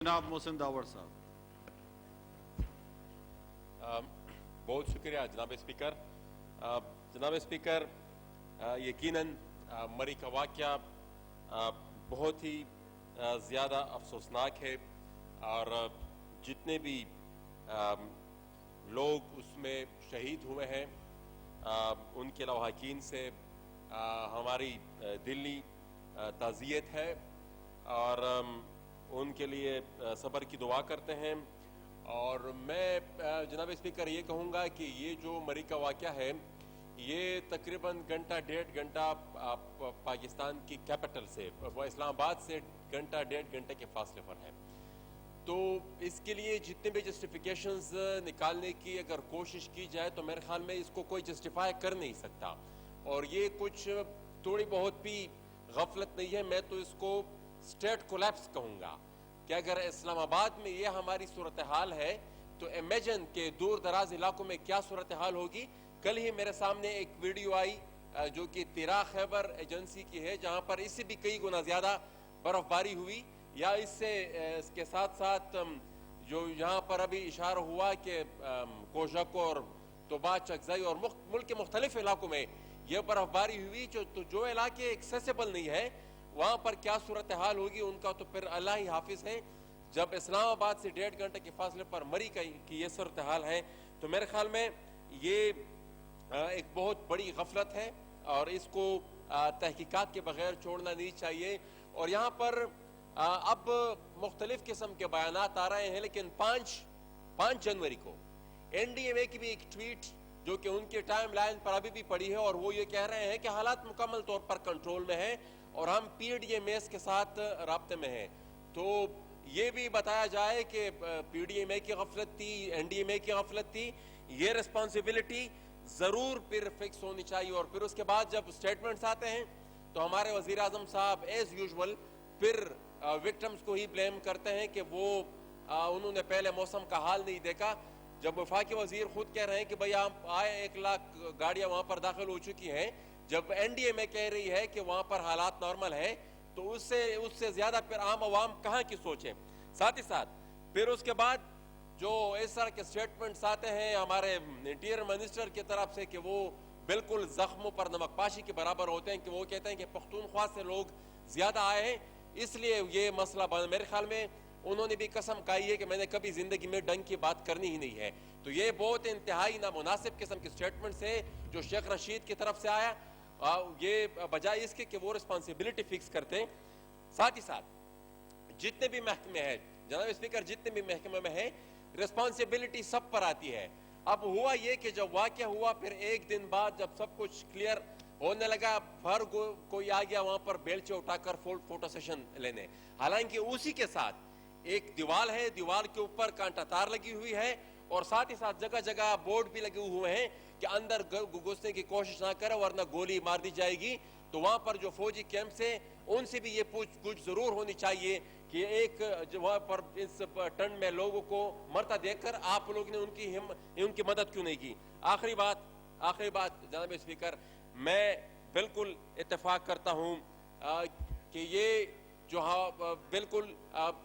جناب محسن داور صاحب. بہت شکریہ جناب اسپیکر. جناب اسپیکر، یقیناً مری کا واقعہ بہت ہی زیادہ افسوسناک ہے، اور جتنے بھی لوگ اس میں شہید ہوئے ہیں ان کے لواحقین سے ہماری دلی تعزیت ہے، اور ان کے لیے صبر کی دعا کرتے ہیں. اور میں جناب اسپیکر یہ کہوں گا کہ یہ جو مری کا واقعہ ہے یہ تقریباً گھنٹہ ڈیڑھ گھنٹہ پاکستان کی کیپٹل سے، وہ اسلام آباد سے گھنٹہ ڈیڑھ گھنٹے کے فاصلے پر ہے. تو اس کے لیے جتنے بھی جسٹیفیکیشنز نکالنے کی اگر کوشش کی جائے تو میرے خیال میں اس کو کوئی جسٹیفائی کر نہیں سکتا. اور یہ کچھ تھوڑی بہت بھی غفلت نہیں ہے، میں تو اس کو اسٹیٹ کولیپس کہوں گا کہ اگر اسلام آباد میں یہ ہماری صورتحال ہے تو امیجن کہ دور دراز علاقوں میں کیا صورتحال ہوگی. کل ہی میرے سامنے ایک ویڈیو آئی جو کہ تیرا خیبر ایجنسی کی ہے، جہاں پر اس سے بھی کئی گنا زیادہ برف باری ہوئی، یا اس کے ساتھ ساتھ جو یہاں پر ابھی اشارہ ہوا کہ کوشک اور توبا چکزائی اور ملک کے مختلف علاقوں میں یہ برف باری ہوئی. جو علاقے ایکسیسیبل نہیں ہے وہاں پر کیا صورتحال ہوگی ان کا تو پھر اللہ ہی حافظ ہے. جب اسلام آباد سے ڈیڑھ گھنٹے کے فاصلے پر مری کی یہ صورتحال ہے تو میرے خیال میں یہ ایک بہت بڑی غفلت ہے، اور اس کو تحقیقات کے بغیر چھوڑنا نہیں چاہیے. اور یہاں پر اب مختلف قسم کے بیانات آ رہے ہیں، لیکن 5 جنوری کو این ڈی ایم اے کی بھی ایک ٹویٹ جو کہ ان کے ٹائم لائن پر ابھی بھی پڑی ہے، اور وہ یہ کہہ رہے ہیں کہ حالات مکمل طور پر کنٹرول میں ہیں اور ہم پی ڈی ایم ایس کے ساتھ رابطے میں ہیں. تو یہ بھی بتایا جائے کہ پی ڈی ایم اے کی غفلت تھی، این ڈی ایم اے کی غفلت تھی، یہ ریسپانسبلٹی ضرور پھر فکس ہونی چاہیے. اور پھر اس کے بعد جب سٹیٹمنٹس آتے ہیں تو ہمارے وزیر اعظم صاحب ایز یوزول پھر وکٹمز کو ہی بلیم کرتے ہیں کہ وہ انہوں نے پہلے موسم کا حال نہیں دیکھا. جب وفاقی وزیر خود کہہ رہے ہیں کہ بھئی آپ آئے 1 لاکھ گاڑیاں وہاں پر داخل ہو چکی ہیں، جب این ڈی ایم اے کہہ رہی ہے کہ وہاں پر حالات نارمل ہے، تو اس سے زیادہ پھر عام عوام کہاں کی سوچیں. ساتھ ہی ساتھ پھر اس کے بعد جو اس طرح کے سٹیٹمنٹس آتے ہیں ہمارے انٹیریئر منسٹر کی طرف سے کہ وہ بالکل زخموں پر نمک پاشی کے برابر ہوتے ہیں، کہ وہ کہتے ہیں کہ پختونخوا سے لوگ زیادہ آئے ہیں اس لیے یہ مسئلہ میرے خیال میں انہوں نے بھی قسم کھائی ہے کہ میں نے کبھی زندگی میں ڈنگ کی بات کرنی ہی نہیں ہے. تو یہ بہت انتہائی نامناسب قسم کے سٹیٹمنٹس ہیں جو شیخ رشید کی طرف سے آیا، یہ بجائے اس کے کہ وہ رسپانسبلٹی فکس کرتے ہیں. ساتھ ہی ساتھ جتنے بھی محکمے ہیں جناب اسپیکر، جتنے بھی محکمے میں ہیں رسپانسبلٹی سب پر آتی ہے. اب ہوا یہ کہ جب واقعہ ہوا پھر ایک دن بعد جب سب کچھ کلیئر ہونے لگا، ہر کوئی آ گیا وہاں پر بیلچے اٹھا کر فوٹو سیشن لینے. حالانکہ اسی کے ساتھ ایک دیوار ہے، دیوار کے اوپر کانٹا تار لگی ہوئی ہے، اور ساتھ ہی ساتھ جگہ جگہ بورڈ بھی لگے ہوئے ہیں کہ اندر گھسنے کی کوشش نہ کرے ورنہ گولی مار دی جائے گی. تو وہاں پر جو فوجی کیمپس ہیں ان سے بھی یہ پوچھ گچھ ضرور ہونی چاہیے کہ ایک وہاں پر اس ٹن میں لوگوں کو مرتا دیکھ کر آپ لوگ نے ان کی مدد کیوں نہیں کی. آخری بات جناب اسپیکر، میں بالکل اتفاق کرتا ہوں کہ یہ جو بالکل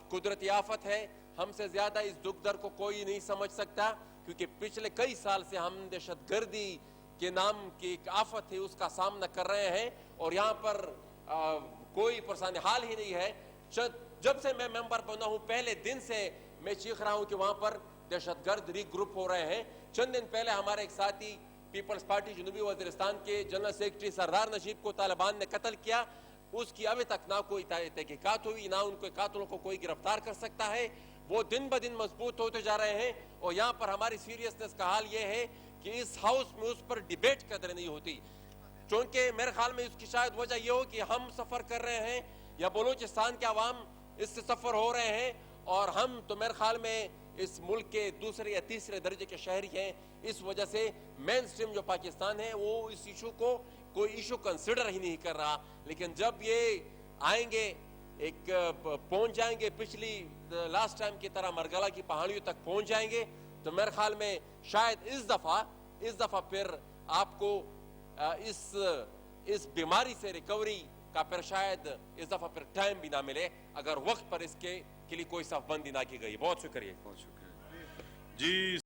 قدرتی آفت ہے، ہم سے زیادہ اس دکھ در کو کوئی نہیں سمجھ سکتا، کیونکہ پچھلے کئی سال سے ہم دہشت گردی کے نام کی ایک آفت ہے اس کا سامنا کر رہے ہیں، اور یہاں پر کوئی پریشانی حال ہی نہیں ہے. جب سے میں ممبر بنا ہوں پہلے دن سے میں چیخ رہا ہوں کہ وہاں پر دہشت گرد ری گروپ ہو رہے ہیں. چند دن پہلے ہمارے ایک ساتھی پیپلز پارٹی جنوبی وزیرستان کے جنرل سیکرٹری سردار نشید کو طالبان نے قتل کیا. اس کی ابھی تک نہ کوئی تحقیقات ہوئی، نہ ان کے قاتلوں کو کوئی گرفتار کر سکتا ہے. وہ دن بدن مضبوط ہوتے جا رہے ہیں، اور یہاں پر ہماری سیریسنس کا حال یہ ہے کہ اس ہاؤس میں اس پر ڈیبیٹ قدر نہیں ہوتی. چونکہ میرے خیال میں اس کی شاید وجہ یہ ہو کہ ہم سفر کر رہے ہیں یا بلوچستان کے عوام اس سے سفر ہو رہے ہیں، اور ہم تو میرے خیال میں اس ملک کے دوسرے یا تیسرے درجے کے شہری ہیں. اس وجہ سے مین سٹریم جو پاکستان ہے وہ اس ایشو کو کوئی ایشو کنسیڈر ہی نہیں کر رہا. لیکن جب یہ آئیں گے ایک پہنچ جائیں گے پچھلی لاسٹ ٹائم کی طرح مرگلہ کی پہاڑیوں تک پہنچ جائیں گے، تو میرے خیال میں شاید اس دفعہ پھر آپ کو اس بیماری سے ریکوری کا پھر شاید اس دفعہ پھر ٹائم بھی نہ ملے اگر وقت پر اس کے کے لیے کوئی صف بندی نہ کی گئی. بہت شکریہ. بہت شکریہ جی.